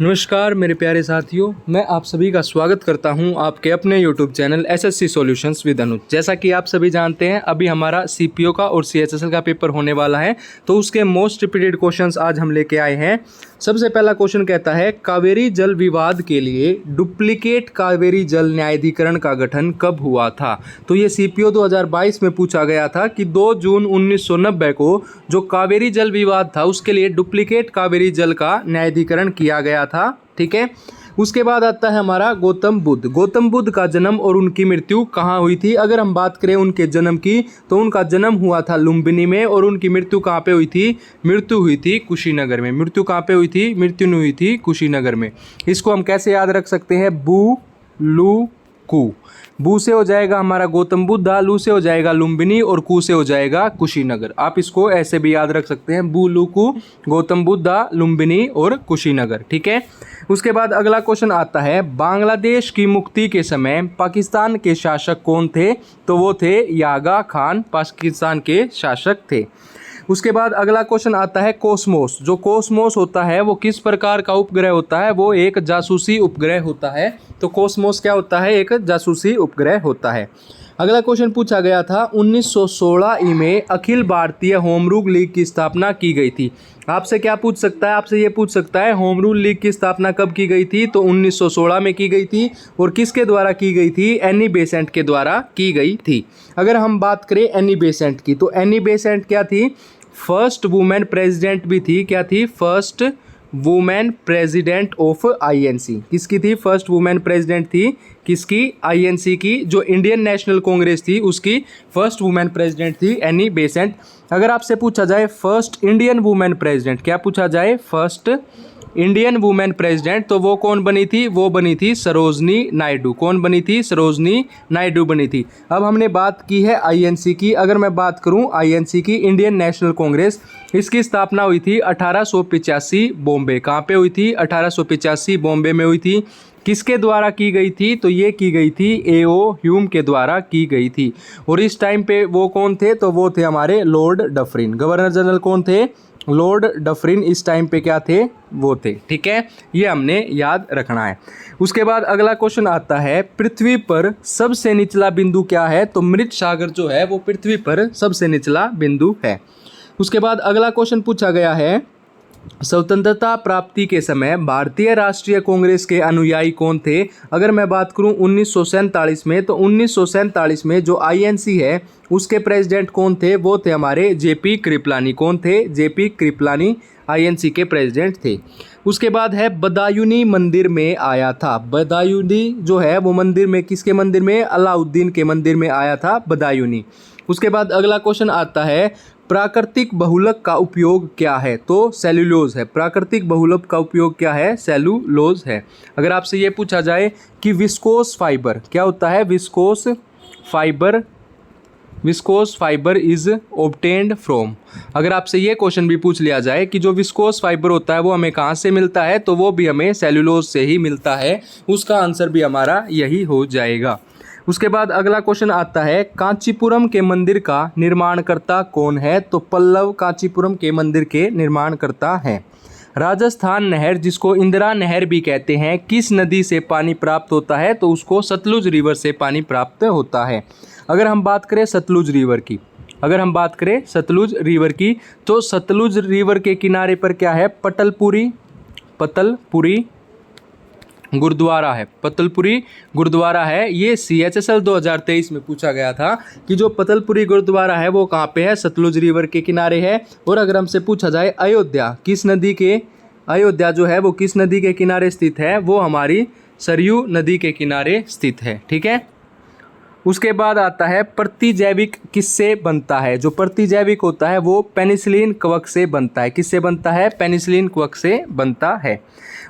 नमस्कार मेरे प्यारे साथियों, मैं आप सभी का स्वागत करता हूं आपके अपने YouTube channel SSC solutions with Anuj. जैसा कि आप सभी जानते हैं, अभी हमारा सीपीओ का और सीएचएसएल का पेपर होने वाला है, तो उसके मोस्ट रिपीटेड क्वेश्चंस आज हम लेके आए हैं। सबसे पहला क्वेश्चन कहता है, कावेरी जल विवाद के लिए डुप्लीकेट कावेरी जल न्यायाधिकरण का गठन कब हुआ था? तो ये सीपीओ 2022 में पूछा गया था कि 2 जून 1990 को जो कावेरी जल विवाद था उसके लिए डुप्लीकेट कावेरी जल का न्यायाधिकरण किया गया था। ठीक है। उसके बाद आता है हमारा गौतम बुद्ध। गौतम बुद्ध का जन्म और उनकी मृत्यु कहाँ हुई थी? अगर हम बात करें उनके जन्म की, तो उनका जन्म हुआ था लुम्बिनी में और उनकी मृत्यु कहाँ पे हुई थी? मृत्यु हुई थी कुशीनगर में। मृत्यु कहाँ पे हुई थी? मृत्यु नहीं हुई थी कुशीनगर में। इसको हम कैसे याद रख सकते हैं? बू लू कू। बू से हो जाएगा हमारा गौतम बुद्धा, लू से हो जाएगा लुम्बिनी और कू से हो जाएगा कुशीनगर। आप इसको ऐसे भी याद रख सकते हैं, बू लू कू, गौतम बुद्धा, लुम्बिनी और कुशीनगर। ठीक है। उसके बाद अगला क्वेश्चन आता है, बांग्लादेश की मुक्ति के समय पाकिस्तान के शासक कौन थे? तो वो थे यागा खान, पाकिस्तान के शासक थे। उसके बाद अगला क्वेश्चन आता है कोसमोस। जो कोसमोस होता है वो किस प्रकार का उपग्रह होता है? वो एक जासूसी उपग्रह होता है। तो कोसमोस क्या होता है? एक जासूसी उपग्रह होता है। अगला क्वेश्चन पूछा गया था, 1916 ई में Akhil Bharatiya home rule league की स्थापना की गई थी। आपसे क्या पूछ सकता है? आपसे ये पूछ सकता है, होम रूल लीग की स्थापना कब की गई थी? तो 1916 में की गई थी। और किसके द्वारा की गई थी? एनी बेसेंट के द्वारा की गई थी। अगर हम बात करें एनी बेसेंट की, तो एनी बेसेंट क्या थी? फर्स्ट वुमेन प्रेसिडेंट भी थी। क्या थी? First women president of INC. किसकी थी? फर्स्ट वुमेन प्रेसिडेंट थी। किसकी? आईएनसी की, जो इंडियन नेशनल कांग्रेस थी उसकी फर्स्ट वुमेन प्रेसिडेंट थी एनी बेसेंट। अगर आपसे पूछा जाए फर्स्ट इंडियन वुमेन प्रेसिडेंट, क्या पूछा जाए? फर्स्ट इंडियन वुमेन प्रेसिडेंट, तो वो कौन बनी थी? वो बनी थी सरोजनी नायडू। कौन बनी थी? सरोजनी नायडू बनी थी। अब हमने बात की है आईएनसी की। अगर मैं बात करूं आईएनसी की, इंडियन नेशनल कांग्रेस, इसकी स्थापना हुई थी 1885 बॉम्बे। कहाँ पे हुई थी? 1885 बॉम्बे में हुई थी। किसके द्वारा की गई थी? तो ये की गई थी एओ ह्यूम के द्वारा की गई थी। और इस टाइम पे वो कौन थे? तो वो थे हमारे लॉर्ड डफरिन। गवर्नर जनरल कौन थे? लॉर्ड डफरिन इस टाइम पे क्या थे? वो थे। ठीक है, ये हमने याद रखना है। उसके बाद अगला क्वेश्चन आता है, पृथ्वी पर सबसे निचला बिंदु क्या है? तो मृत सागर जो है वो पृथ्वी पर सबसे निचला बिंदु है। उसके बाद अगला क्वेश्चन पूछा गया है, स्वतंत्रता प्राप्ति के समय भारतीय राष्ट्रीय कांग्रेस के अनुयायी कौन थे? अगर मैं बात करूं 1947 में, तो 1947 में जो आईएनसी है उसके प्रेसिडेंट कौन थे? वो थे हमारे जेपी कृपलानी। कौन थे? जेपी कृपलानी आईएनसी के प्रेसिडेंट थे। उसके बाद है बदायूनी मंदिर में आया था। बदायूनी जो है वो मंदिर में, किसके मंदिर में? अलाउद्दीन के मंदिर में आया था बदायूनी। उसके बाद अगला क्वेश्चन आता है, प्राकृतिक बहुलक का उपयोग क्या है? तो सेलुलोज है। प्राकृतिक बहुलक का उपयोग क्या है? सेलुलोज है। अगर आपसे ये पूछा जाए कि विस्कोस फाइबर क्या होता है? Viscose fibre, viscose fibre is obtained from. अगर आपसे ये क्वेश्चन भी पूछ लिया जाए कि जो विस्कोस फाइबर होता है वो हमें कहाँ से मिलता है? तो वो भी हमें सेलुलोज से ही मिलता है। उसका आंसर भी हमारा यही हो जाएगा। उसके बाद अगला क्वेश्चन आता है, कांचीपुरम के मंदिर का निर्माणकर्ता कौन है? तो पल्लव कांचीपुरम के मंदिर के निर्माणकर्ता हैं। राजस्थान नहर, जिसको इंदिरा नहर भी कहते हैं, किस नदी से पानी प्राप्त होता है? तो उसको सतलुज रिवर से पानी प्राप्त होता है। अगर हम बात करें सतलुज रिवर की, अगर हम बात करें सतलुज रिवर की, तो सतलुज रिवर के किनारे पर क्या है? पतलपुरी गुरुद्वारा है। पतलपुरी गुरुद्वारा है। ये सीएचएसएल 2023 में पूछा गया था कि जो पतलपुरी गुरुद्वारा है वो कहाँ पे है? सतलुज रिवर के किनारे है। और अगर हमसे पूछा जाए अयोध्या किस नदी के, अयोध्या जो है वो किस नदी के किनारे स्थित है? वो हमारी सरयू नदी के किनारे स्थित है। ठीक है। उसके बाद आता है, प्रतिजैविक किससे बनता है? जो प्रतिजैविक होता है वो पेनिसिलिन कवक से बनता है। किससे बनता है? पेनिसिलिन कवक से बनता है।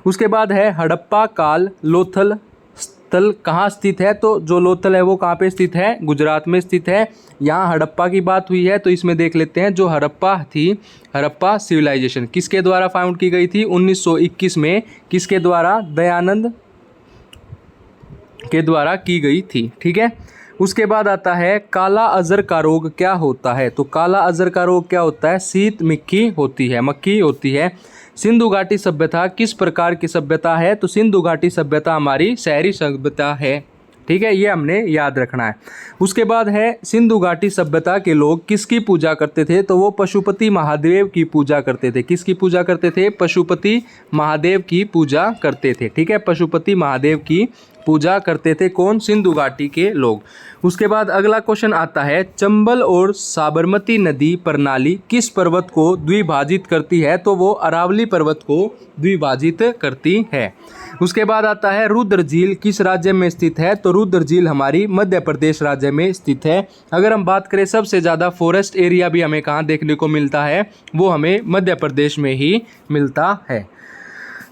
उसके बाद है, हड़प्पा काल लोथल स्थल कहाँ स्थित है? तो जो लोथल है वो कहाँ पे स्थित है? गुजरात में स्थित है। यहाँ हड़प्पा की बात हुई है तो इसमें देख लेते हैं, जो हड़प्पा थी, हड़प्पा सिविलाइजेशन किसके द्वारा फाउंड की गई थी? 1921 में। किसके द्वारा? दयानंद के द्वारा की गई थी। ठीक है। उसके बाद आता है, काला अजर का रोग क्या होता है? तो काला अजर का रोग क्या होता है? शीत मक्खी होती है, मक्खी होती है। सिंधु घाटी सभ्यता किस प्रकार की सभ्यता है? तो सिंधु घाटी सभ्यता हमारी शहरी सभ्यता है। ठीक है, ये हमने याद रखना है। उसके बाद है सिंधु घाटी सभ्यता के लोग किसकी पूजा करते थे? तो वो पशुपति महादेव की पूजा करते थे। किसकी पूजा करते थे? पशुपति महादेव की पूजा करते थे। ठीक है, पशुपति महादेव की पूजा करते थे कौन? सिंधु घाटी के लोग। उसके बाद अगला क्वेश्चन आता है, चंबल और साबरमती नदी प्रणाली किस पर्वत को द्विभाजित करती है? तो वो अरावली पर्वत को द्विभाजित करती है। उसके बाद आता है, रुद्र झील किस राज्य में स्थित है? तो रुद्र झील हमारी मध्य प्रदेश राज्य में स्थित है। अगर हम बात करें सबसे ज़्यादा फॉरेस्ट एरिया भी हमें कहाँ देखने को मिलता है? वो हमें मध्य प्रदेश में ही मिलता है।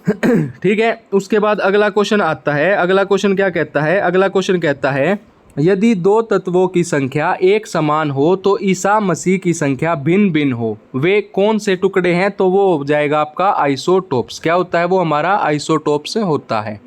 ठीक है, उसके बाद अगला क्वेश्चन आता है। अगला क्वेश्चन क्या कहता है? अगला क्वेश्चन कहता है, यदि दो तत्वों की संख्या एक समान हो तो ईसा मसीह की संख्या भिन्न भिन्न हो, वे कौन से टुकड़े हैं? तो वो हो जाएगा आपका आइसोटोप्स। क्या होता है? वो हमारा आइसोटोप्स होता है।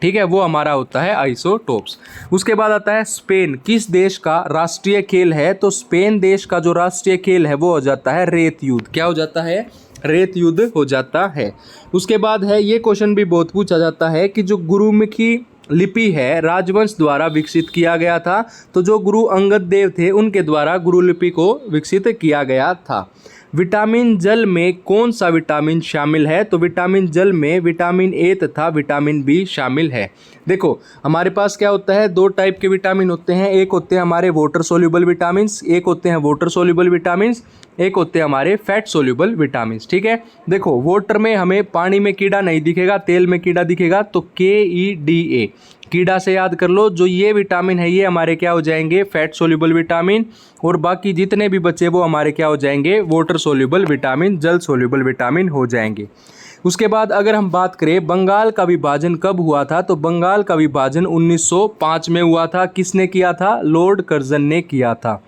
ठीक है, वो हमारा होता है आइसोटोप्स। उसके बाद आता है, स्पेन किस देश का राष्ट्रीय खेल है? तो स्पेन देश का जो राष्ट्रीय खेल है वो हो जाता है रेत युद्ध। क्या हो जाता है? रेत युद्ध हो जाता है। उसके बाद है, ये क्वेश्चन भी बहुत पूछा जाता है कि जो गुरुमुखी लिपि है राजवंश द्वारा विकसित किया गया था। तो जो गुरु अंगद देव थे उनके द्वारा गुरु लिपि को विकसित किया गया था। विटामिन जल में कौन सा विटामिन शामिल है? तो विटामिन जल में विटामिन ए तथा विटामिन बी शामिल है। देखो हमारे पास क्या होता है, दो टाइप के विटामिन होते हैं। एक होते हैं हमारे वाटर सोल्यूबल विटामिन्स, एक होते हैं वाटर सोल्यूबल विटामिन्स, एक होते हैं हमारे फैट सोल्यूबल विटामिन्स। ठीक है, देखो वाटर में हमें पानी में कीड़ा नहीं दिखेगा, तेल में कीड़ा दिखेगा, तो KEDA कीड़ा से याद कर लो। जो ये विटामिन है ये हमारे क्या हो जाएंगे? फैट सोल्यूबल विटामिन, और बाकी जितने भी बचे वो हमारे क्या हो जाएंगे? वाटर सोल्यूबल विटामिन, जल सोल्यूबल विटामिन हो जाएंगे। उसके बाद अगर हम बात करें बंगाल का विभाजन कब हुआ था? तो बंगाल का विभाजन 1905 में हुआ था। किसने किया था? लॉर्ड कर्जन ने किया था।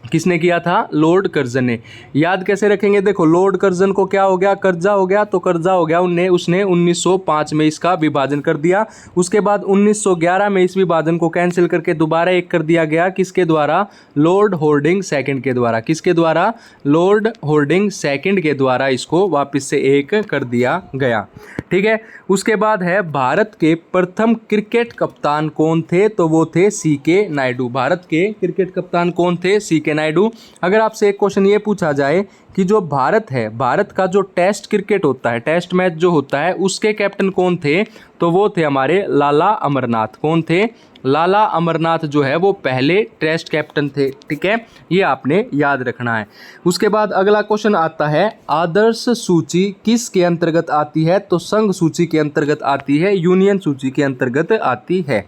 किसने किया था? लॉर्ड कर्जन ने। याद कैसे रखेंगे? देखो लॉर्ड कर्जन को क्या हो गया? कर्जा हो गया, तो कर्जा हो गया उसने 1905 में इसका विभाजन कर दिया। उसके बाद 1911 में इस विभाजन को कैंसिल करके दोबारा एक कर दिया गया। किसके द्वारा? लॉर्ड होर्डिंग सेकंड के द्वारा। किसके द्वारा? लॉर्ड होर्डिंग सेकंड के द्वारा इसको वापस से एक कर दिया गया। ठीक है, उसके बाद है, भारत के प्रथम क्रिकेट कप्तान कौन थे? तो वो थे CK नायडू। भारत के क्रिकेट कप्तान कौन थे? CK नायडू। अगर आपसे एक क्वेश्चन ये पूछा जाए कि जो भारत है, भारत का जो टेस्ट क्रिकेट होता है, टेस्ट मैच जो होता है, उसके कैप्टन कौन थे? तो वो थे हमारे लाला अमरनाथ। कौन थे? लाला अमरनाथ जो है वो पहले टेस्ट कैप्टन थे। ठीक है, ये आपने याद रखना है। उसके बाद अगला क्वेश्चन आता है, आदर्श सूची किस के अंतर्गत आती है? तो संघ सूची के अंतर्गत आती है, यूनियन सूची के अंतर्गत आती है।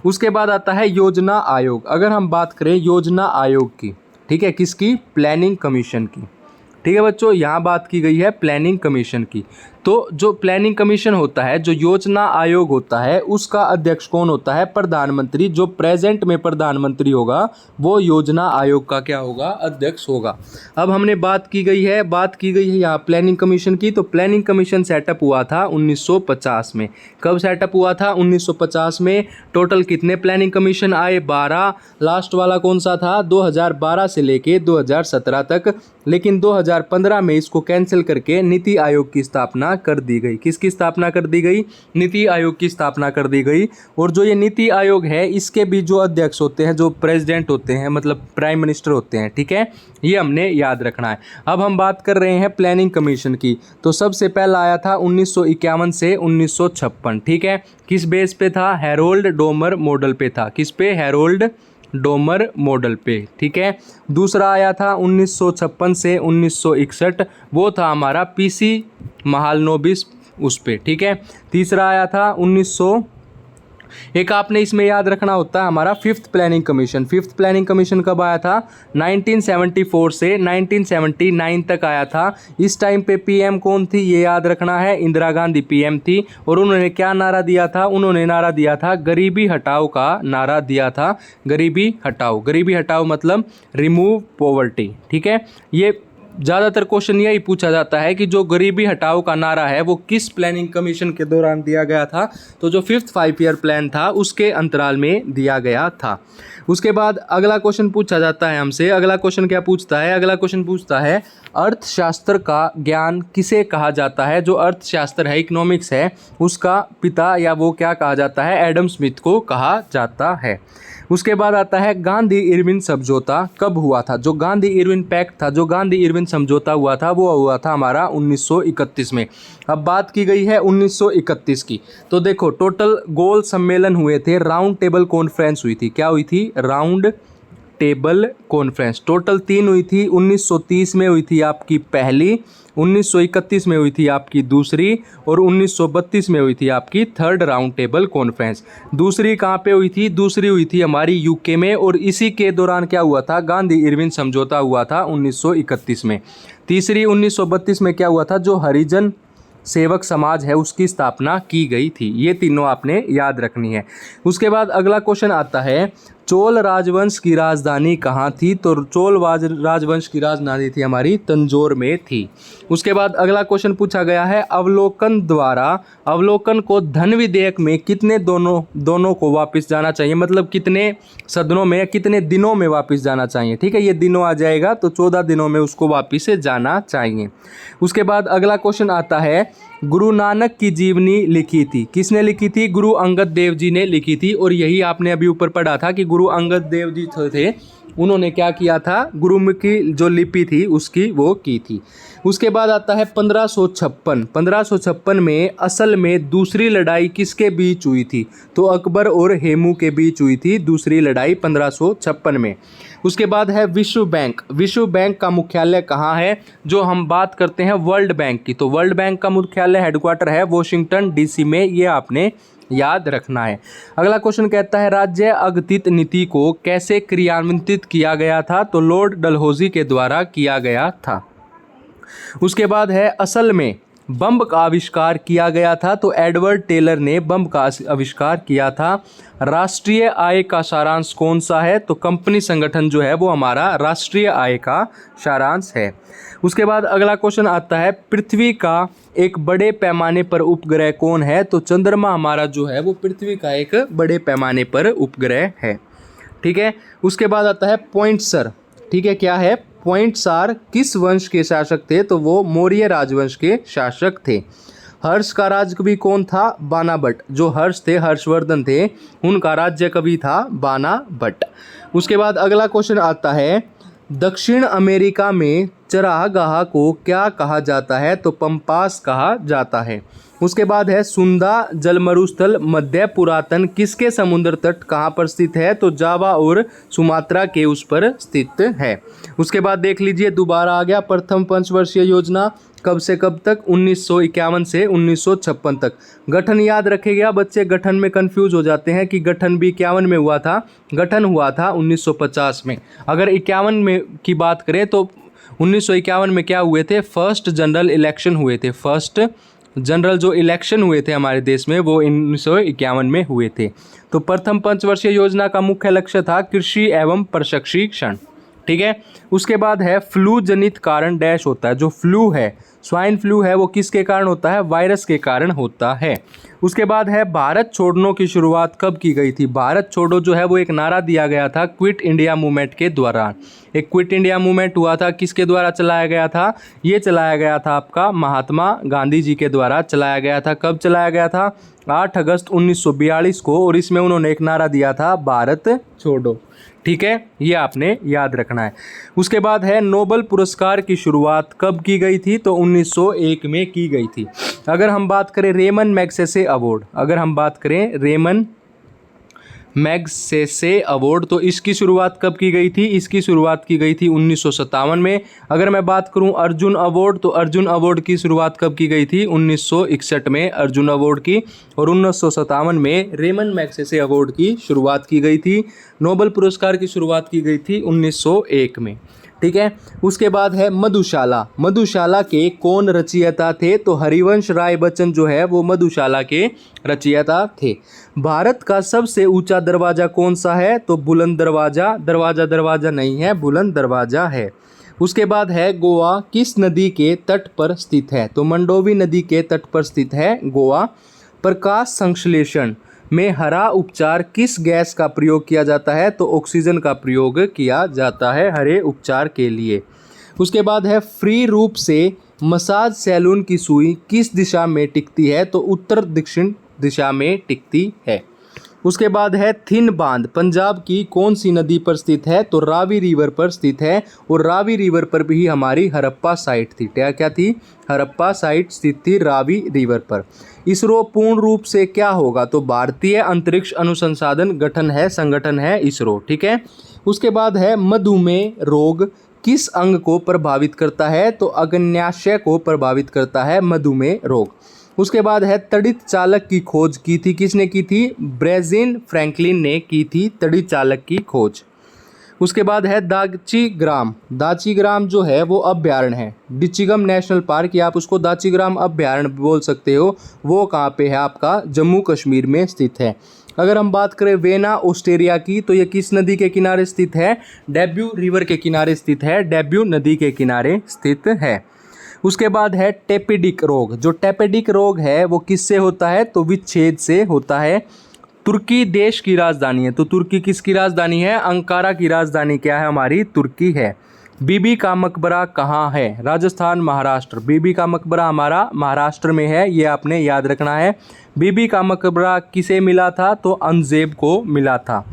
उसके बाद आता है योजना आयोग। अगर हम बात करें योजना आयोग की, ठीक है, किसकी? प्लानिंग कमीशन की। ठीक है बच्चों, यहाँ बात की गई है प्लानिंग कमीशन की। तो जो प्लानिंग कमीशन होता है, जो योजना आयोग होता है, उसका अध्यक्ष कौन होता है? प्रधानमंत्री। जो प्रेजेंट में प्रधानमंत्री होगा वो योजना आयोग का क्या होगा? अध्यक्ष होगा। अब हमने बात की गई है यहाँ प्लानिंग कमीशन की। तो प्लानिंग कमीशन सेटअप हुआ था 1950 में। कब सेटअप हुआ था? 1950 में। टोटल कितने प्लानिंग कमीशन आए? 12। लास्ट वाला कौन सा था? 2012 से लेके 2017 तक। लेकिन 2015 में इसको कैंसिल करके नीति आयोग की स्थापना कर दी गई। किसकी स्थापना कर दी गई? नीति आयोग की स्थापना कर दी गई। और जो ये नीति आयोग है इसके भी जो अध्यक्ष होते हैं, जो प्रेसिडेंट होते हैं, मतलब प्राइम मिनिस्टर होते हैं। ठीक है, ये हमने याद रखना है। अब हम बात कर रहे हैं प्लानिंग कमीशन की। तो सबसे पहला आया था 1951 से 1956। ठीक है, किस बेस पे था? हैरोल्ड डोमर मॉडल पे था। किस पे? हैरोल्ड डोमर मॉडल पे। ठीक है, दूसरा आया था 1956 से 1961, वो था हमारा PC महालनोबिस उस पे। ठीक है, तीसरा आया था 1900। एक आपने इसमें याद रखना होता है हमारा fifth planning commission. Fifth planning commission कब आया था? 1974 से 1979 तक आया था। इस टाइम पे PM कौन थी? ये याद रखना है, इंदिरा गांधी PM थी। और उन्होंने क्या नारा दिया था? उन्होंने नारा दिया था गरीबी हटाओ का नारा दिया था। गरीबी हटाओ। गरीबी हटाओ मतलब रिमूव पॉवर्टी। ठीक है, ये ज़्यादातर क्वेश्चन यही पूछा जाता है कि जो गरीबी हटाओ का नारा है वो किस प्लानिंग कमीशन के दौरान दिया गया था, तो जो 5th 5 ईयर प्लान था उसके अंतराल में दिया गया था। उसके बाद अगला क्वेश्चन पूछा जाता है हमसे। अगला क्वेश्चन क्या पूछता है? अगला क्वेश्चन पूछता है अर्थशास्त्र का ज्ञान किसे कहा जाता है? जो अर्थशास्त्र है, इकोनॉमिक्स है, उसका पिता या वो क्या कहा जाता है? एडम स्मिथ को कहा जाता है। उसके बाद आता है गांधी इरविन समझौता कब हुआ था? जो गांधी इरविन पैक्ट था, जो गांधी इरविन समझौता हुआ था वो हुआ था हमारा 1931 में। अब बात की गई है 1931 की, तो देखो टोटल गोल सम्मेलन हुए थे, राउंड टेबल कॉन्फ्रेंस हुई थी। क्या हुई थी? राउंड टेबल कॉन्फ्रेंस टोटल 3 हुई थी। 1930 में हुई थी आपकी पहली, 1931 में हुई थी आपकी दूसरी, और 1932 में हुई थी आपकी थर्ड राउंड टेबल कॉन्फ्रेंस। दूसरी कहाँ पे हुई थी? दूसरी हुई थी हमारी यूके में, और इसी के दौरान क्या हुआ था? गांधी इरविन समझौता हुआ था 1931 में। तीसरी 1932 में क्या हुआ था? जो हरिजन सेवक समाज है उसकी स्थापना की गई थी। ये तीनों आपने याद रखनी है। उसके बाद अगला क्वेश्चन आता है चोल राजवंश की राजधानी कहाँ थी? तो चोल राजवंश की राजधानी थी हमारी तंजौर में थी। उसके बाद अगला क्वेश्चन पूछा गया है अवलोकन द्वारा, अवलोकन को धन विधेयक में कितने दोनों को वापस जाना चाहिए? मतलब कितने सदनों में, कितने दिनों में वापस जाना चाहिए? ठीक है, ये दिनों आ जाएगा तो 14 दिनों में उसको वापस जाना चाहिए। उसके बाद अगला क्वेश्चन आता है गुरु नानक की जीवनी लिखी थी, किसने लिखी थी? गुरु अंगद देव जी ने लिखी थी। और यही आपने अभी ऊपर पढ़ा था कि गुरु अंगद देव जी थे, उन्होंने क्या किया था? गुरुमुखी जो लिपि थी उसकी वो की थी। उसके बाद आता है 1556। 1556 में असल में दूसरी लड़ाई किसके बीच हुई थी? तो अकबर और हेमू के बीच हुई थी दूसरी लड़ाई 1556 में। उसके बाद है विश्व बैंक। विश्व बैंक का मुख्यालय कहाँ है? जो हम बात करते हैं वर्ल्ड बैंक की, तो वर्ल्ड बैंक का मुख्यालय हेडक्वार्टर है वॉशिंगटन डीसी में। ये आपने याद रखना है। अगला क्वेश्चन कहता है राज्य अगतित नीति को कैसे क्रियान्वित किया गया था? तो लॉर्ड डलहौजी के द्वारा किया गया था। उसके बाद है असल में बम का आविष्कार किया गया था, तो एडवर्ड टेलर ने बम का आविष्कार किया था। राष्ट्रीय आय का सारांश कौन सा है? तो कंपनी संगठन जो है वो हमारा राष्ट्रीय आय का सारांश है। उसके बाद अगला क्वेश्चन आता है पृथ्वी का एक बड़े पैमाने पर उपग्रह कौन है? तो चंद्रमा हमारा जो है वो पृथ्वी का एक बड़े पैमाने पर उपग्रह है। ठीक है, उसके बाद आता है पॉइंटसर। ठीक है, क्या है? पॉइंटसार किस वंश के शासक थे? तो वो मौर्य राजवंश के शासक थे। हर्ष का राजकवि कौन था? बानाभट्ट। जो हर्ष थे, हर्षवर्धन थे, उनका राज्य कवि था बानाभट्ट। उसके बाद अगला क्वेश्चन आता है दक्षिण अमेरिका में चरागाह को क्या कहा जाता है? तो पंपास कहा जाता है। उसके बाद है सुंदा जलमरुस्थल मध्य पुरातन किसके समुद्र तट कहाँ पर स्थित है? तो जावा और सुमात्रा के उस पर स्थित है। उसके बाद देख लीजिए दोबारा आ गया प्रथम पंचवर्षीय योजना कब से कब तक? 1951 से 1956 तक। गठन याद रखेगा बच्चे, गठन में कंफ्यूज हो जाते हैं कि गठन भी 51 में हुआ था, गठन हुआ था 1950 में। अगर 51 में की बात करें तो 1951 में क्या हुए थे? फर्स्ट जनरल इलेक्शन हुए थे। फर्स्ट जनरल जो इलेक्शन हुए थे हमारे देश में वो 1951 में हुए थे। तो प्रथम पंचवर्षीय योजना का मुख्य लक्ष्य था कृषि एवं प्रशिक्षण। ठीक है, उसके बाद है फ्लू जनित कारण डैश होता है। जो फ्लू है, स्वाइन फ्लू है, वो किसके कारण होता है? वायरस के कारण होता है। उसके बाद है भारत छोड़ो की शुरुआत कब की गई थी? भारत छोड़ो जो है वो एक नारा दिया गया था क्विट इंडिया मूवमेंट के दौरान। एक क्विट इंडिया मूवमेंट हुआ था, किसके द्वारा चलाया गया था? ये चलाया गया था आपका महात्मा गांधी जी के द्वारा चलाया गया था। कब चलाया गया था? 8 अगस्त 1942 को, और इसमें उन्होंने एक नारा दिया था भारत छोड़ो। ठीक है, ये आपने याद रखना है। उसके बाद है नोबेल पुरस्कार की शुरुआत कब की गई थी? तो 1901 में की गई थी। अगर हम बात करें रेमन मैग्सेसे अवार्ड, अगर हम बात करें रेमन मैग्सेसे अवार्ड, तो इसकी शुरुआत कब की गई थी? इसकी शुरुआत की गई थी 1957 में। अगर मैं बात करूं अर्जुन अवार्ड, तो अर्जुन अवार्ड की शुरुआत कब की गई थी? 1961 में अर्जुन अवार्ड की, और 1957 में रेमन मैग्सेसे अवार्ड की शुरुआत की गई थी। नोबेल पुरस्कार की शुरुआत की गई थी 1901 में। ठीक है, उसके बाद है मधुशाला। मधुशाला के कौन रचयिता थे? तो हरिवंश राय बच्चन जो है वो मधुशाला के रचयिता थे। भारत का सबसे ऊंचा दरवाजा कौन सा है? तो बुलंद दरवाजा। दरवाजा नहीं है, बुलंद दरवाजा है। उसके बाद है गोवा किस नदी के तट पर स्थित है? तो मंडोवी नदी के तट पर स्थित है गोवा। प्रकाश संश्लेषण में हरा उपचार किस गैस का प्रयोग किया जाता है? तो ऑक्सीजन का प्रयोग किया जाता है हरे उपचार के लिए। उसके बाद है फ्री रूप से मसाज सैलून की सुई किस दिशा में टिकती है? तो उत्तर दक्षिण दिशा में टिकती है। उसके बाद है थिन बांध पंजाब की कौन सी नदी पर स्थित है? तो रावी रिवर पर स्थित है और रावी रिवर पर भी हमारी हड़प्पा साइट थी। क्या थी? हड़प्पा साइट स्थित थी रावी रिवर पर। इसरो पूर्ण रूप से क्या होगा? तो भारतीय अंतरिक्ष अनुसंधान संगठन है इसरो। ठीक है। उसके बाद है मधुमेह रोग किस अंग को प्रभावित करता है? तो अग्न्याशय को प्रभावित करता है मधुमेह रोग। उसके बाद है तड़ित चालक की खोज की थी किसने की थी? बेंजामिन फ्रैंकलिन ने की थी तड़ित चालक की खोज। उसके बाद है दाचीग्राम जो है वो अभ्यारण्य है। डिचिगम नेशनल पार्क या आप उसको दाचीग्राम अभ्यारण्य बोल सकते हो, वो कहाँ पे है? आपका जम्मू कश्मीर में स्थित है। अगर हम बात करें वेना ऑस्ट्रेलिया की, तो ये किस नदी के किनारे स्थित है? डेब्यू रिवर के किनारे स्थित है, डेब्यू नदी के किनारे स्थित है। उसके बाद है टेपेडिक रोग। जो टेपेडिक रोग है वो किससे होता है? तो विच्छेद से होता है। तुर्की देश की राजधानी है, तो तुर्की किसकी राजधानी है? अंकारा की राजधानी क्या है? हमारी तुर्की है। बीबी का मकबरा कहाँ है? राजस्थान, महाराष्ट्र। बीबी का मकबरा हमारा महाराष्ट्र में है, ये आपने याद रखना है। बीबी का मकबरा किसे मिला था? तो औरंगजेब को मिला था।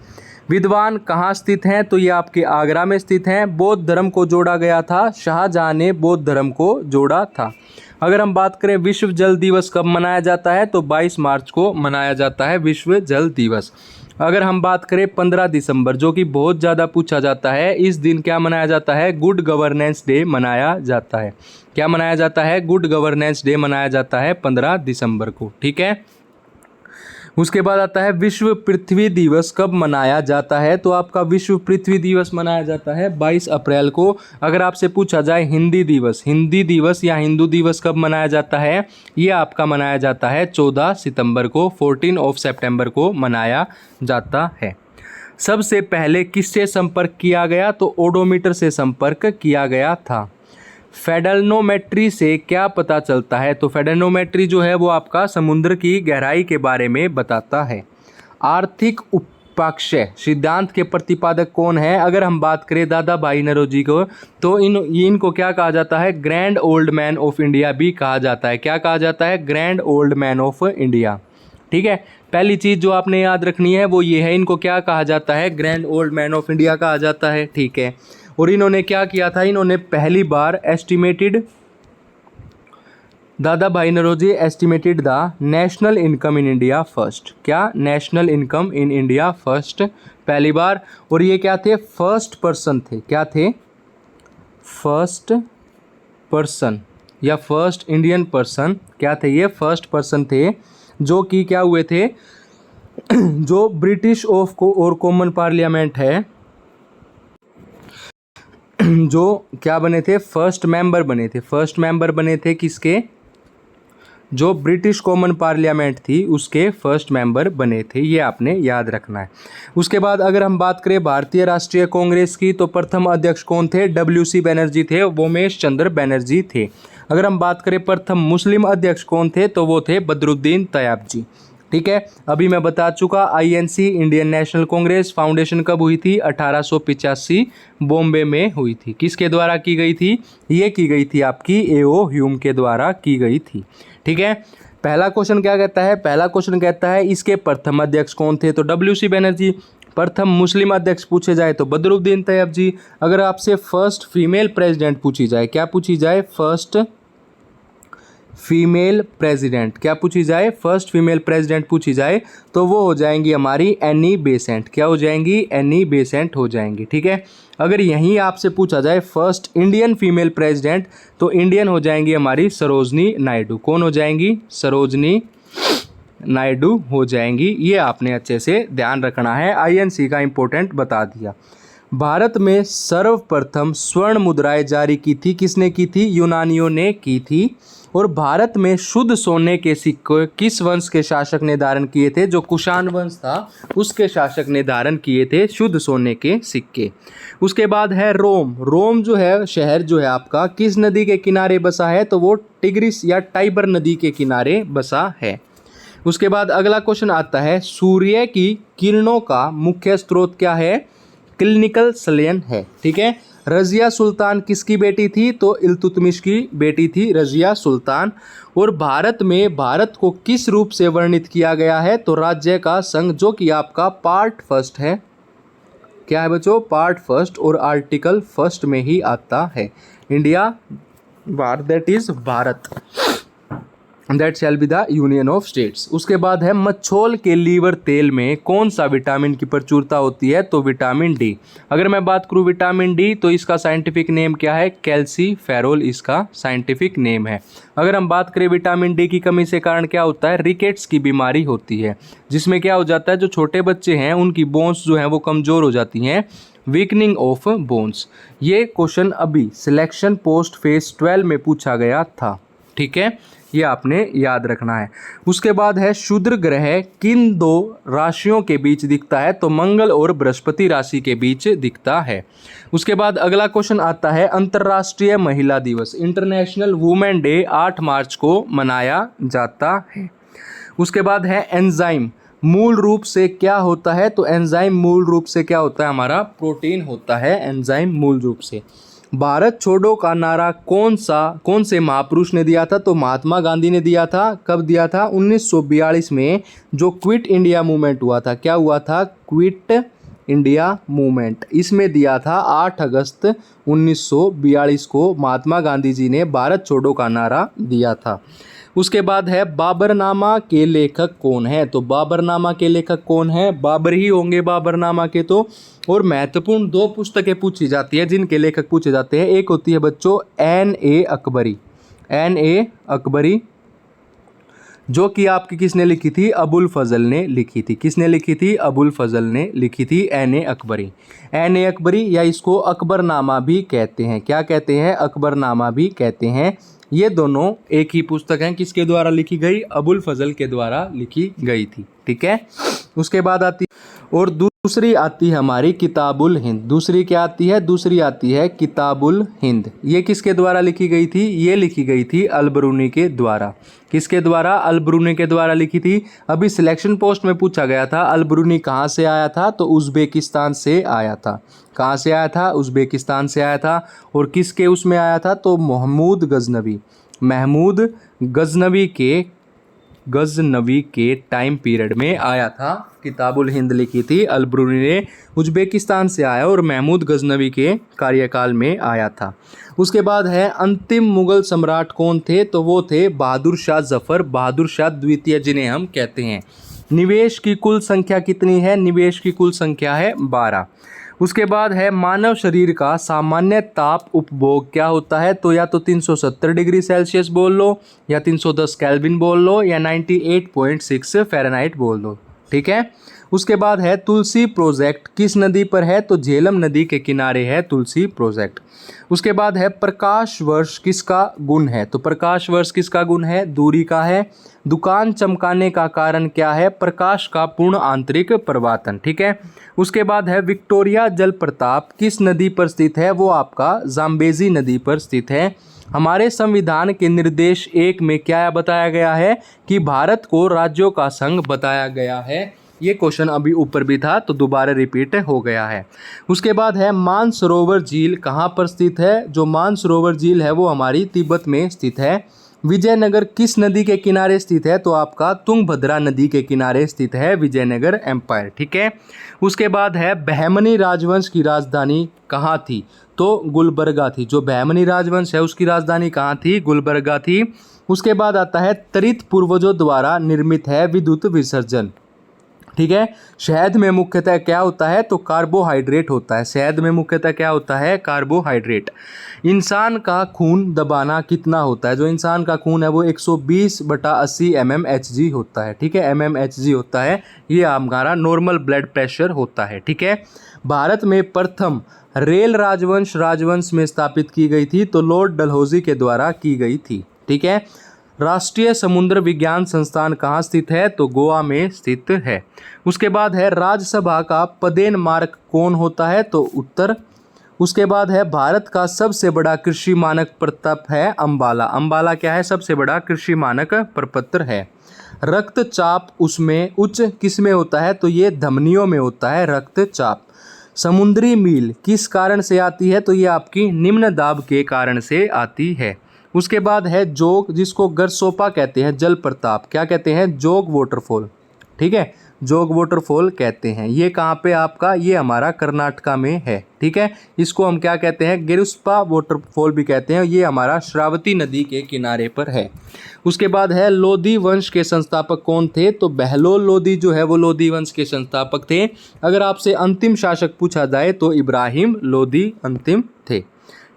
विद्वान कहाँ स्थित हैं? तो ये आपके आगरा में स्थित हैं। बौद्ध धर्म को जोड़ा गया था, शाहजहां ने बौद्ध धर्म को जोड़ा था। अगर हम बात करें विश्व जल दिवस कब मनाया जाता है? तो 22 मार्च को मनाया जाता है विश्व जल दिवस। अगर हम बात करें 15 दिसंबर, जो कि बहुत ज़्यादा पूछा जाता है, इस दिन क्या मनाया जाता है? गुड गवर्नेंस डे मनाया जाता है। क्या मनाया जाता है? गुड गवर्नेंस डे मनाया जाता है 15 दिसंबर को। ठीक है। उसके बाद आता है विश्व पृथ्वी दिवस कब मनाया जाता है? तो आपका विश्व पृथ्वी दिवस मनाया जाता है 22 अप्रैल को। अगर आपसे पूछा जाए हिंदी दिवस या हिंदू दिवस कब मनाया जाता है? ये आपका मनाया जाता है 14 सितंबर को, 14 सितंबर को मनाया जाता है। सबसे पहले किससे संपर्क किया गया? तो ओडोमीटर से संपर्क किया गया था। फेडलनोमेट्री से क्या पता चलता है? तो फेडलनोमेट्री जो है वो आपका समुद्र की गहराई के बारे में बताता है। आर्थिक उपाक्षय सिद्धांत के प्रतिपादक कौन है? अगर हम बात करें दादा भाई नौरोजी को, तो इनको क्या कहा जाता है? Grand old man of India भी कहा जाता है। क्या कहा जाता है? Grand old man of India. ठीक है। पहली चीज़ जो आपने याद रखनी है वो ये है, इनको क्या कहा जाता है? Grand old man of India कहा जाता है। ठीक है। और इन्होंने क्या किया था? इन्होंने पहली बार Dadabhai Naoroji estimated the national income in India first. क्या? National income in India first, पहली बार। और ये क्या थे? फर्स्ट पर्सन थे। क्या थे? फर्स्ट पर्सन या फर्स्ट इंडियन पर्सन। क्या थे ये? फर्स्ट पर्सन थे जो कि क्या हुए थे? जो ब्रिटिश और कॉमन पार्लियामेंट है, जो क्या बने थे? फर्स्ट मेंबर बने थे। फर्स्ट मेंबर बने थे किसके? जो ब्रिटिश कॉमन पार्लियामेंट थी उसके फर्स्ट मेंबर बने थे। ये आपने याद रखना है। उसके बाद अगर हम बात करें भारतीय राष्ट्रीय कांग्रेस की, तो प्रथम अध्यक्ष कौन थे? WC बैनर्जी थे, वोमेश चंद्र बैनर्जी थे। अगर हम बात करें प्रथम मुस्लिम अध्यक्ष कौन थे? तो वो थे बदरुद्दीन तैयब जी। ठीक है। अभी मैं बता चुका, INC Indian national Congress foundation कब हुई थी? 1885 बॉम्बे में हुई थी। किसके द्वारा की गई थी? ये की गई थी आपकी A.O. ह्यूम के द्वारा की गई थी। ठीक है। पहला क्वेश्चन क्या कहता है? पहला क्वेश्चन कहता है इसके प्रथम अध्यक्ष कौन थे? तो WC बैनर्जी। प्रथम मुस्लिम अध्यक्ष पूछे जाए तो बदरुद्दीन तैयब जी। अगर आपसे फर्स्ट फीमेल प्रेसिडेंट पूछी जाए, क्या पूछी जाए? First female president. क्या पूछी जाए? फर्स्ट फीमेल प्रेसिडेंट पूछी जाए तो वो हो जाएंगी हमारी एनी बेसेंट। क्या हो जाएंगी? एनी बेसेंट हो जाएंगी। ठीक है। अगर यहीं आपसे पूछा जाए फर्स्ट इंडियन फीमेल प्रेसिडेंट, तो इंडियन हो जाएंगी हमारी सरोजनी नायडू। कौन हो जाएंगी? सरोजनी नायडू हो जाएंगी। ये आपने अच्छे से ध्यान रखना है। INC का इंपॉर्टेंट बता दिया। भारत में सर्वप्रथम स्वर्ण मुद्राएं जारी की थी किसने की थी? यूनानियों ने की थी। और भारत में शुद्ध सोने के सिक्के किस वंश के शासक ने धारण किए थे? जो कुषाण वंश था उसके शासक ने धारण किए थे शुद्ध सोने के सिक्के। उसके बाद है रोम। रोम जो है शहर जो है आपका किस नदी के किनारे बसा है? तो वो टिग्रिस या टाइबर नदी के किनारे बसा है। उसके बाद अगला क्वेश्चन आता है, सूर्य की किरणों का मुख्य स्रोत क्या है? क्लिनिकल सलन है। ठीक है। रजिया सुल्तान किसकी बेटी थी? तो इल्तुतमिश की बेटी थी रजिया सुल्तान। और भारत में भारत को किस रूप से वर्णित किया गया है? तो राज्य का संघ, जो कि आपका पार्ट फर्स्ट है। क्या है बच्चों? पार्ट फर्स्ट और आर्टिकल फर्स्ट में ही आता है। India that is Bharat, that shall be the union of states. उसके बाद है, मच्छोल के लीवर तेल में कौन सा विटामिन की प्रचुरता होती है? तो विटामिन डी। अगर मैं बात करूं विटामिन डी तो इसका साइंटिफिक नेम क्या है? कैल्सीफेरोल इसका साइंटिफिक नेम है। अगर हम बात करें विटामिन डी की कमी से कारण क्या होता है? रिकेट्स की बीमारी होती है, जिसमें क्या हो जाता है, जो छोटे बच्चे हैं उनकी बोन्स जो हैं वो कमज़ोर हो जाती हैं, वीकनिंग ऑफ बोन्स। ये क्वेश्चन अभी सिलेक्शन पोस्ट फेज 12 में पूछा गया था। ठीक है, ये आपने याद रखना है। उसके बाद है, क्षुद्र ग्रह किन दो राशियों के बीच दिखता है? तो मंगल और बृहस्पति राशि के बीच दिखता है। उसके बाद अगला क्वेश्चन आता है, अंतर्राष्ट्रीय महिला दिवस, इंटरनेशनल वुमेन डे 8 मार्च को मनाया जाता है। उसके बाद है, एंजाइम मूल रूप से क्या होता है? तो एंजाइम मूल रूप से क्या होता है? हमारा प्रोटीन होता है एंजाइम मूल रूप से। भारत छोड़ो का नारा कौन से महापुरुष ने दिया था? तो महात्मा गांधी ने दिया था। कब दिया था? 1942 में, जो क्विट इंडिया मूवमेंट हुआ था। क्या हुआ था? क्विट इंडिया मूवमेंट, इसमें दिया था 8 अगस्त 1942 को महात्मा गांधी जी ने भारत छोड़ो का नारा दिया था। उसके बाद है, बाबरनामा के लेखक कौन है? तो बाबरनामा के लेखक कौन है? बाबर ही होंगे बाबरनामा के तो। और महत्वपूर्ण 2 पुस्तकें पूछी जाती है जिनके लेखक पूछे जाते हैं। एक होती है बच्चों N.A. अकबरी, N.A. अकबरी, जो कि आपकी किसने लिखी थी? अबुल फजल ने लिखी थी। किसने लिखी थी? अबुल फजल ने लिखी थी N.A. अकबरी। N.A. अकबरी या इसको अकबरनामा भी कहते हैं। क्या कहते हैं? अकबरनामा भी कहते हैं। ये दोनों एक ही पुस्तक हैं। किसके द्वारा लिखी गई? अबुल फजल के द्वारा लिखी गई थी। ठीक है। उसके बाद आती और दूसरी आती है हमारी किताबुल हिंद। दूसरी क्या आती है? दूसरी आती है किताबुल हिंद। ये किसके द्वारा लिखी गई थी? ये लिखी गई थी अलबरूनी के द्वारा। किसके द्वारा? अलबरूनी के द्वारा लिखी थी। अभी सिलेक्शन पोस्ट में पूछा गया था अलबरूनी कहाँ से आया था? तो उज़्बेकिस्तान से आया था। कहाँ से आया था? उज़्बेकिस्तान से आया था। और किसके उसमें आया था? तो महमूद गजनवी के टाइम पीरियड में आया था। किताबुल हिंद लिखी थी अलबरूनी ने, उज़्बेकिस्तान से आया और महमूद गजनवी के कार्यकाल में आया था। उसके बाद है, अंतिम मुगल सम्राट कौन थे? तो वो थे बहादुर शाह जफ़र, बहादुर शाह द्वितीय, जिन्हें हम कहते हैं। निवेश की कुल संख्या कितनी है? निवेश की कुल संख्या है 12। उसके बाद है, मानव शरीर का सामान्य ताप उपभोग क्या होता है? तो या तो 370 डिग्री सेल्सियस बोल लो, या 310 केल्विन बोल लो, या 98.6 फ़ारेनहाइट बोल दो। ठीक है। उसके बाद है, तुलसी प्रोजेक्ट किस नदी पर है? तो झेलम नदी के किनारे है तुलसी प्रोजेक्ट। उसके बाद है, प्रकाश वर्ष किसका गुण है? तो प्रकाश वर्ष किसका गुण है? दूरी का है। दुकान चमकाने का कारण क्या है? प्रकाश का पूर्ण आंतरिक प्रवातन। ठीक है। उसके बाद है, विक्टोरिया जलप्रपात किस नदी पर स्थित है? वो आपका जाम्बेजी नदी पर स्थित है। हमारे संविधान के निर्देश 1 में क्या बताया गया है? कि भारत को राज्यों का संघ बताया गया है। ये क्वेश्चन अभी ऊपर भी था तो दोबारा रिपीट हो गया है। उसके बाद है, मानसरोवर झील कहाँ पर स्थित है? जो मानसरोवर झील है वो हमारी तिब्बत में स्थित है। विजयनगर किस नदी के किनारे स्थित है? तो आपका तुंगभद्रा नदी के किनारे स्थित है विजयनगर एम्पायर। ठीक है। उसके बाद है, बहमनी राजवंश की राजधानी कहाँ थी? तो गुलबर्गा थी। जो बहमनी राजवंश है उसकी राजधानी कहाँ थी? गुलबर्गा थी। उसके बाद आता है, त्वरित पूर्वजों द्वारा निर्मित है विद्युत विसर्जन। ठीक है। शहद में मुख्यतः क्या होता है? तो कार्बोहाइड्रेट होता है। शहद में मुख्यतः क्या होता है? कार्बोहाइड्रेट। इंसान का खून दबाना कितना होता है? जो इंसान का खून है वो 120/80 mmHg होता है। ठीक है, mmHg होता है। ये हमारा नॉर्मल ब्लड प्रेशर होता है। ठीक है। भारत में प्रथम रेल राजवंश में स्थापित की गई थी तो लॉर्ड डलहौजी के द्वारा की गई थी। ठीक है। राष्ट्रीय समुद्र विज्ञान संस्थान कहाँ स्थित है? तो गोवा में स्थित है। उसके बाद है राज्यसभा का पदेन कौन होता है? तो उत्तर। उसके बाद है भारत का सबसे बड़ा कृषि मानक प्रपत्र है अंबाला। अंबाला क्या है? सबसे बड़ा कृषि मानक प्रपत्र है। रक्तचाप उसमें उच्च किस में होता है? तो ये धमनियों में होता है रक्तचाप। समुद्री मील किस कारण से आती है? तो ये आपकी निम्न दाब के कारण से आती है। उसके बाद है जोग, जिसको गरसोपा कहते हैं, जल प्रताप क्या कहते हैं? जोग वाटरफॉल, ठीक है, जोग वाटरफॉल कहते हैं। ये कहाँ पे आपका? ये हमारा कर्नाटका में है, ठीक है। इसको हम क्या कहते हैं? गिरुस्पा वाटरफॉल भी कहते हैं। ये हमारा श्रावती नदी के किनारे पर है। उसके बाद है लोधी वंश के संस्थापक कौन थे? तो बहलोल लोधी जो है वो लोधी वंश के संस्थापक थे। अगर आपसे अंतिम शासक पूछा जाए तो इब्राहिम लोधी अंतिम थे,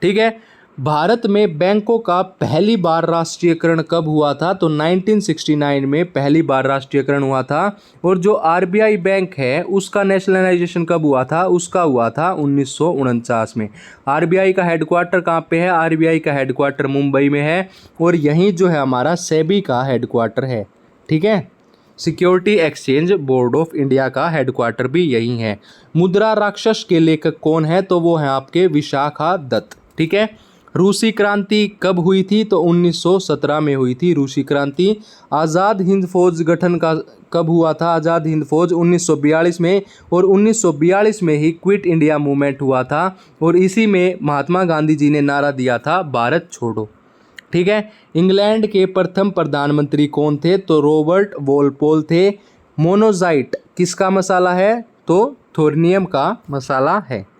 ठीक है। भारत में बैंकों का पहली बार राष्ट्रीयकरण कब हुआ था? तो 1969 में पहली बार राष्ट्रीयकरण हुआ था। और जो आरबीआई बैंक है उसका नेशनलाइजेशन कब हुआ था? उसका हुआ था 1949 में। आरबीआई का हेडक्वार्टर कहाँ पे है? आरबीआई का हेडक्वार्टर मुंबई में है। और यहीं जो है हमारा सेबी का हेडक्वार्टर है, ठीक है। Security exchange board of India का हेडक्वार्टर भी यही है। मुद्रा राक्षस के लेखक कौन है? तो वो है आपके विशाखा दत्त, ठीक है। रूसी क्रांति कब हुई थी? तो 1917 में हुई थी रूसी क्रांति। आज़ाद हिंद फौज गठन का कब हुआ था? आज़ाद हिंद फौज 1942 में। और 1942 में ही क्विट इंडिया मूवमेंट हुआ था। और इसी में महात्मा गांधी जी ने नारा दिया था भारत छोड़ो, ठीक है। इंग्लैंड के प्रथम प्रधानमंत्री कौन थे? तो रॉबर्ट वॉलपोल थे। मोनोजाइट किसका मसाला है? तो थोर्नियम का मसाला है।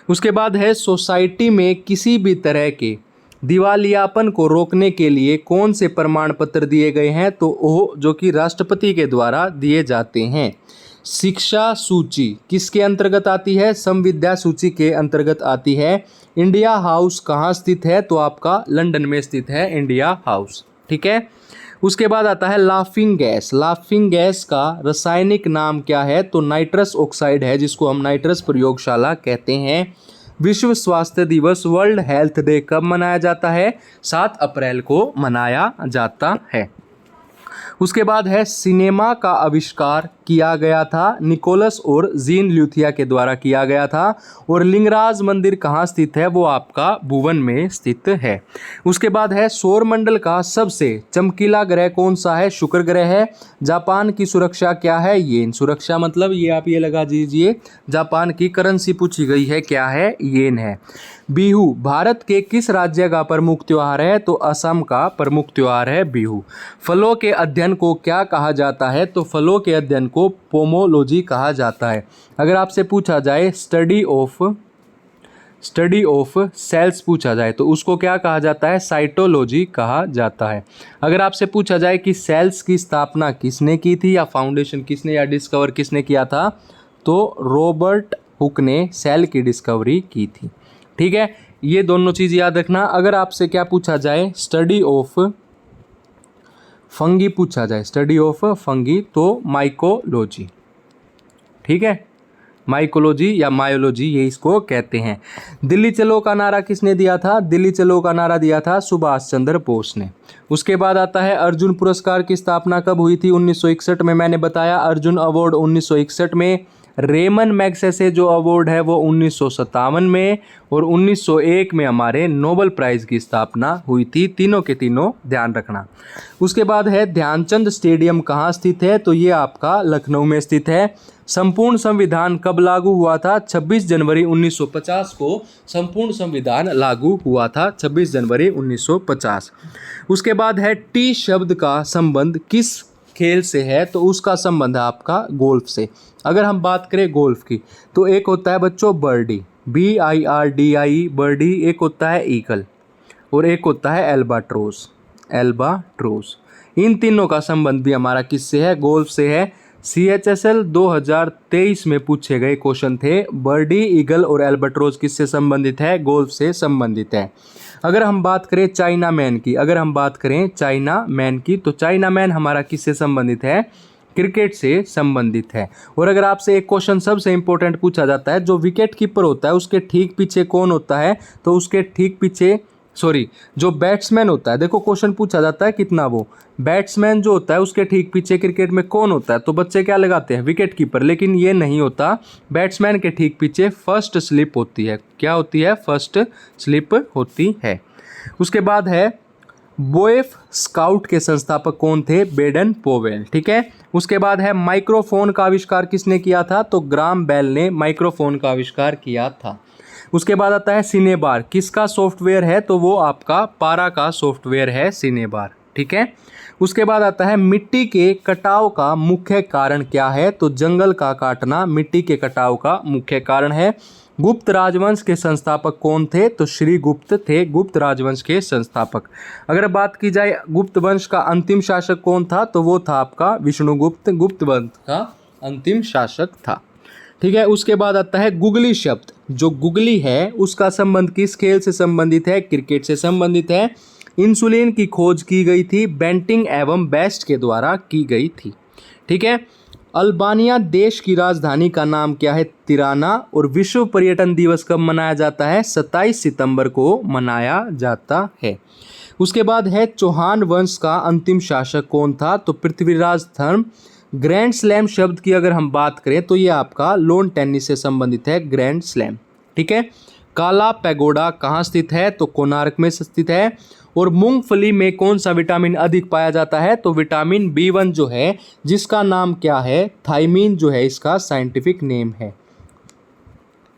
उसके बाद है सोसाइटी में किसी भी तरह के दिवालियापन को रोकने के लिए कौन से प्रमाण पत्र दिए गए हैं? तो वो जो कि राष्ट्रपति के द्वारा दिए जाते हैं। शिक्षा सूची किसके अंतर्गत आती है? संविद्या सूची के अंतर्गत आती है। इंडिया हाउस कहाँ स्थित है? तो आपका लंदन में स्थित है इंडिया हाउस, ठीक है। उसके बाद आता है लाफिंग गैस। लाफिंग गैस का रासायनिक नाम क्या है? तो नाइट्रस ऑक्साइड है, जिसको हम नाइट्रस प्रयोगशाला कहते हैं। विश्व स्वास्थ्य दिवस वर्ल्ड हेल्थ डे कब मनाया जाता है? 7 अप्रैल को मनाया जाता है। उसके बाद है सिनेमा का आविष्कार किया गया था निकोलस और जीन ल्यूथिया के द्वारा किया गया था। और लिंगराज मंदिर कहाँ स्थित है? वो आपका भुवन में स्थित है। उसके बाद है सौर मंडल का सबसे चमकीला ग्रह कौन सा है? शुक्र ग्रह है। जापान की सुरक्षा क्या है? येन सुरक्षा, मतलब ये आप ये लगा दीजिए, जापान की करेंसी पूछी गई है, क्या है? येन है। बिहू भारत के किस राज्य का प्रमुख त्योहार है? तो असम का प्रमुख त्योहार है बिहू। फलों के अध्ययन को क्या कहा जाता है? तो फलों के अध्ययन को पोमोलॉजी कहा जाता है। अगर आपसे पूछा जाए स्टडी ऑफ सेल्स पूछा जाए तो उसको क्या कहा जाता है? साइटोलॉजी कहा जाता है। अगर आपसे पूछा जाए कि सेल्स की स्थापना किसने की थी, या फाउंडेशन किसने, या डिस्कवर किसने किया था, तो रॉबर्ट हुक ने सेल की डिस्कवरी की थी, ठीक है। ये दोनों चीज़ याद रखना। अगर आपसे क्या पूछा जाए स्टडी ऑफ फंगी पूछा जाए, स्टडी ऑफ फंगी, तो माइकोलॉजी, ठीक है, माइकोलॉजी या मायोलॉजी ये इसको कहते हैं। दिल्ली चलो का नारा किसने दिया था? दिल्ली चलो का नारा दिया था सुभाष चंद्र बोस ने। उसके बाद आता है अर्जुन पुरस्कार की स्थापना कब हुई थी? 1961 में। मैंने बताया अर्जुन अवार्ड 1961 में। रेमन मैग्सेसे जो अवार्ड है वो 1957 में। और 1901 में हमारे नोबेल प्राइज़ की स्थापना हुई थी। तीनों के तीनों ध्यान रखना। उसके बाद है ध्यानचंद स्टेडियम कहाँ स्थित है? तो ये आपका लखनऊ में स्थित है। संपूर्ण संविधान कब लागू हुआ था? 26 जनवरी 1950 को संपूर्ण संविधान लागू हुआ था, 26 जनवरी 1950। उसके बाद है टी शब्द का संबंध किस खेल से है? तो उसका संबंध है आपका गोल्फ से। अगर हम बात करें गोल्फ की तो एक होता है बच्चों बर्डी, BIRDI बर्डी, एक होता है ईगल और एक होता है एल्बाट्रोस। इन तीनों का संबंध भी हमारा किससे है? गोल्फ से है। CHSL 2023 में पूछे गए क्वेश्चन थे। बर्डी, ईगल और एल्बाट्रोस किससे संबंधित है? गोल्फ से संबंधित है। अगर हम बात करें चाइना मैन की, तो चाइना मैन हमारा किससे संबंधित है? क्रिकेट से संबंधित है। और अगर आपसे एक क्वेश्चन सबसे इंपॉर्टेंट पूछा जाता है, जो विकेट कीपर होता है उसके ठीक पीछे कौन होता है? तो उसके ठीक पीछे सॉरी, जो बैट्समैन होता है, देखो क्वेश्चन पूछा जाता है कितना, वो बैट्समैन जो होता है उसके ठीक पीछे क्रिकेट में कौन होता है, तो बच्चे क्या लगाते हैं, विकेट कीपर, लेकिन ये नहीं होता। बैट्समैन के ठीक पीछे फर्स्ट स्लिप होती है। क्या होती है, फर्स्ट स्लिप होती है। उसके बाद है बोएफ स्काउट के संस्थापक कौन थे, बेडन पोवेल। ठीक है। उसके बाद है माइक्रोफोन का आविष्कार किसने किया था, तो ग्राम बेल ने माइक्रोफोन का आविष्कार किया था। उसके बाद आता है सिनेबार, किसका सॉफ्टवेयर है, तो वो आपका पारा का सॉफ्टवेयर है सिनेबार। ठीक है। उसके बाद आता है मिट्टी के कटाव का मुख्य कारण क्या है, तो जंगल का काटना मिट्टी के कटाव का मुख्य कारण है। गुप्त राजवंश के संस्थापक कौन थे, तो श्री गुप्त थे गुप्त राजवंश के संस्थापक। अगर बात की जाए गुप्त वंश का अंतिम शासक कौन था, तो वो था आपका विष्णुगुप्त, गुप्त वंश का अंतिम शासक था। ठीक है। उसके बाद आता है गुगली शब्द, जो गुगली है उसका संबंध किस खेल से संबंधित है, क्रिकेट से संबंधित है। इंसुलिन की खोज की गई थी बेंटिंग एवं बेस्ट के द्वारा की गई थी। ठीक है। अल्बानिया देश की राजधानी का नाम क्या है, तिराना। और विश्व पर्यटन दिवस कब मनाया जाता है, 27 सितंबर को मनाया जाता है। उसके बाद है चौहान वंश का अंतिम शासक कौन था, तो पृथ्वीराज धर्म। ग्रैंड स्लैम शब्द की अगर हम बात करें तो ये आपका लॉन टेनिस से संबंधित है, ग्रैंड स्लैम। ठीक है। काला पैगोडा कहाँ स्थित है, तो कोणार्क में स्थित है। और मूंगफली में कौन सा विटामिन अधिक पाया जाता है, तो विटामिन B1 जो है, जिसका नाम क्या है, थाइमीन जो है, इसका साइंटिफिक नेम है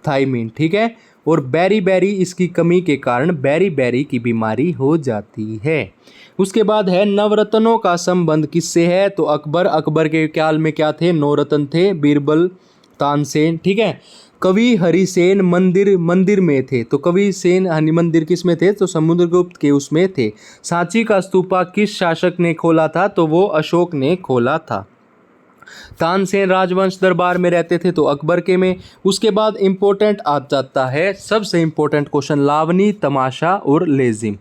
थाइमीन। ठीक है। और बेरी बेरी इसकी कमी के कारण बेरी बेरी की बीमारी हो जाती है। उसके बाद है नवरत्नों का संबंध किससे है, तो अकबर के काल में क्या थे, 9 रत्न थे, बीरबल, तानसेन। ठीक है। कवि हरिसेन मंदिर में थे, तो कवि सेन हनि मंदिर किस में थे, तो समुद्रगुप्त के उसमें थे। सांची का स्तूपा किस शासक ने खोला था, तो वो अशोक ने खोला था। तानसेन राजवंश दरबार में रहते थे, तो अकबर के में। उसके बाद इंपॉर्टेंट आ जाता है सबसे इंपॉर्टेंट क्वेश्चन, लावनी, तमाशा और लेजिम।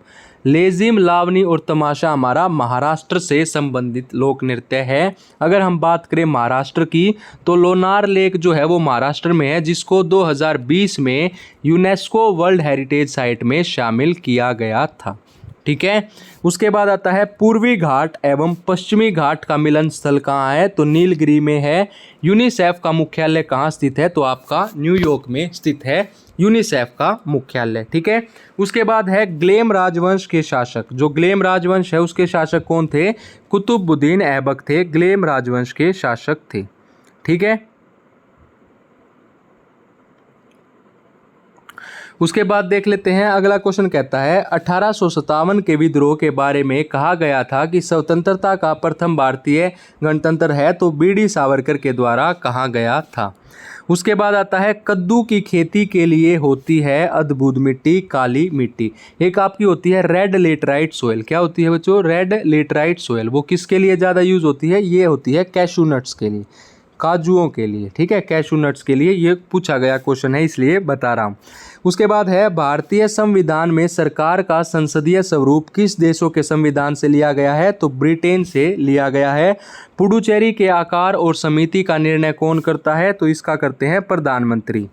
लेजिम, लावनी और तमाशा हमारा महाराष्ट्र से संबंधित लोक नृत्य है। अगर हम बात करें महाराष्ट्र की, तो लोनार लेक जो है वो महाराष्ट्र में है, जिसको 2020 में यूनेस्को वर्ल्ड हेरिटेज साइट में शामिल किया गया था। ठीक है। उसके बाद आता है पूर्वी घाट एवं पश्चिमी घाट का मिलन स्थल कहाँ है, तो नीलगिरी में है। यूनिसेफ का मुख्यालय कहाँ स्थित है, तो आपका न्यूयॉर्क में स्थित है यूनिसेफ का मुख्यालय। ठीक है। उसके बाद है ग्लेम राजवंश के शासक, जो ग्लेम राजवंश है उसके शासक कौन थे, कुतुबुद्दीन ऐबक थे, ग्लेम राजवंश के शासक थे। ठीक है। उसके बाद देख लेते हैं अगला क्वेश्चन, कहता है 1857 के विद्रोह के बारे में कहा गया था कि स्वतंत्रता का प्रथम भारतीय गणतंत्र है, तो बीडी सावरकर के द्वारा कहा गया था। उसके बाद आता है कद्दू की खेती के लिए होती है अद्भुत मिट्टी, काली मिट्टी। एक आपकी होती है रेड लेटराइट सोयल। क्या होती है बच्चों, रेड लेटराइट सोयल। वो किसके लिए ज़्यादा यूज होती है, ये होती है कैशू नट्स के लिए, काजुओं के लिए। ठीक है, कैशू नट्स के लिए ये पूछा गया क्वेश्चन है, इसलिए बता रहा हूँ। उसके बाद है भारतीय संविधान में सरकार का संसदीय स्वरूप किस देशों के संविधान से लिया गया है, तो ब्रिटेन से लिया गया है। पुडुचेरी के आकार और समिति का निर्णय कौन करता है, तो इसका करते हैं प्रधानमंत्री।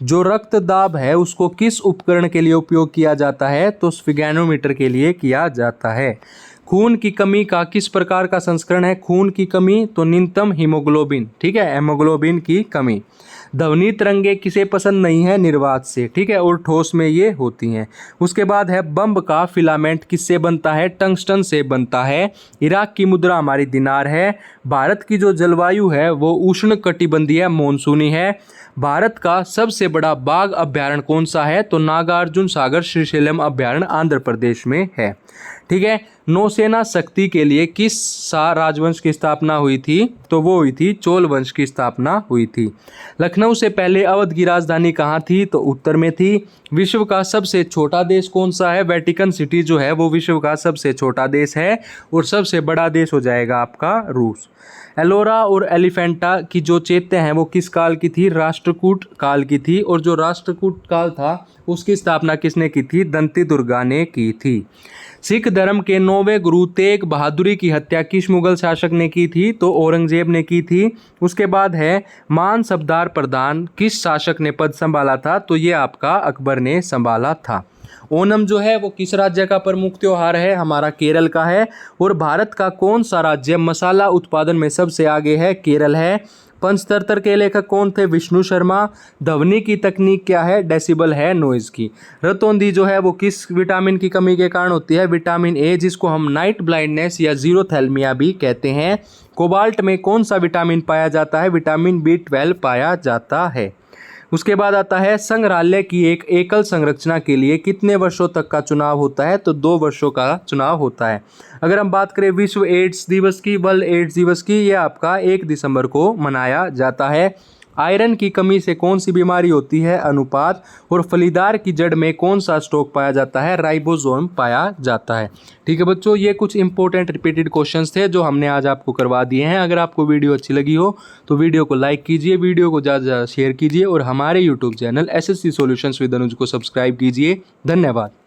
जो रक्त दाब है उसको किस उपकरण के लिए उपयोग किया जाता है, तो स्फिगैनोमीटर के लिए किया जाता है। खून की कमी का किस प्रकार का संस्करण है, खून की कमी, तो न्यूनतम हीमोग्लोबिन। ठीक है, हेमोग्लोबिन की कमी। ध्वनि तरंगे किसे पसंद नहीं है, निर्वात से। ठीक है, और ठोस में ये होती हैं। उसके बाद है बम्ब का फिलामेंट किससे बनता है, टंगस्टन से बनता है। इराक की मुद्रा हमारी दिनार है। भारत की जो जलवायु है वो उष्ण कटिबंधीय मानसूनी है। भारत का सबसे बड़ा बाघ अभ्यारण्य कौन सा है, तो नागार्जुन सागर श्रीशैलम अभ्यारण्य आंध्र प्रदेश में है। ठीक है, नौसेना शक्ति के लिए किस राजवंश की स्थापना हुई थी, तो वो हुई थी चोल वंश की स्थापना हुई थी। लखनऊ से पहले अवध की राजधानी कहाँ थी, तो उत्तर में थी। विश्व का सबसे छोटा देश कौन सा है, वेटिकन सिटी जो है वो विश्व का सबसे छोटा देश है। और सबसे बड़ा देश हो जाएगा आपका रूस। एलोरा और एलिफेंटा की जो चैत्य हैं वो किस काल की थी, राष्ट्रकूट काल की थी। और जो राष्ट्रकूट काल था उसकी स्थापना किसने की थी, दंती दुर्गा ने की थी। सिख धर्म के 9वें गुरु तेग बहादुरी की हत्या किस मुगल शासक ने की थी, तो औरंगजेब ने की थी। उसके बाद है मान सब्दार प्रधान किस शासक ने पद संभाला था, तो ये आपका अकबर ने संभाला था। ओणम जो है वो किस राज्य का प्रमुख त्योहार है? हमारा केरल का है। और भारत का कौन सा राज्य मसाला उत्पादन में सबसे आगे है? केरल है। पंचतंत्र के लेखक कौन थे? विष्णु शर्मा। ध्वनि की तकनीक क्या है? डेसिबल है नॉइज की। रतौंधी जो है वो किस विटामिन की कमी के कारण होती है? विटामिन ए, जिसको हम नाइट ब्लाइंडनेस या जीरोथैल्मिया भी कहते हैं। कोबाल्ट में कौन सा विटामिन पाया जाता है? विटामिन B12 पाया जाता है। उसके बाद आता है संग्रहालय की एक एकल संरचना के लिए कितने वर्षों तक का चुनाव होता है? तो 2 वर्षों का चुनाव होता है। अगर हम बात करें विश्व एड्स दिवस की, वर्ल्ड एड्स दिवस की, ये आपका 1 दिसंबर को मनाया जाता है। आयरन की कमी से कौन सी बीमारी होती है? अनुपात। और फलीदार की जड़ में कौन सा स्टॉक पाया जाता है? राइबोसोम पाया जाता है। ठीक है बच्चों, ये कुछ इंपॉर्टेंट रिपीटेड क्वेश्चंस थे जो हमने आज आपको करवा दिए हैं। अगर आपको वीडियो अच्छी लगी हो तो वीडियो को लाइक कीजिए, वीडियो को ज़्यादा से ज़्यादा शेयर कीजिए और हमारे YouTube channel SSC solutions with Anuj को सब्सक्राइब कीजिए। धन्यवाद।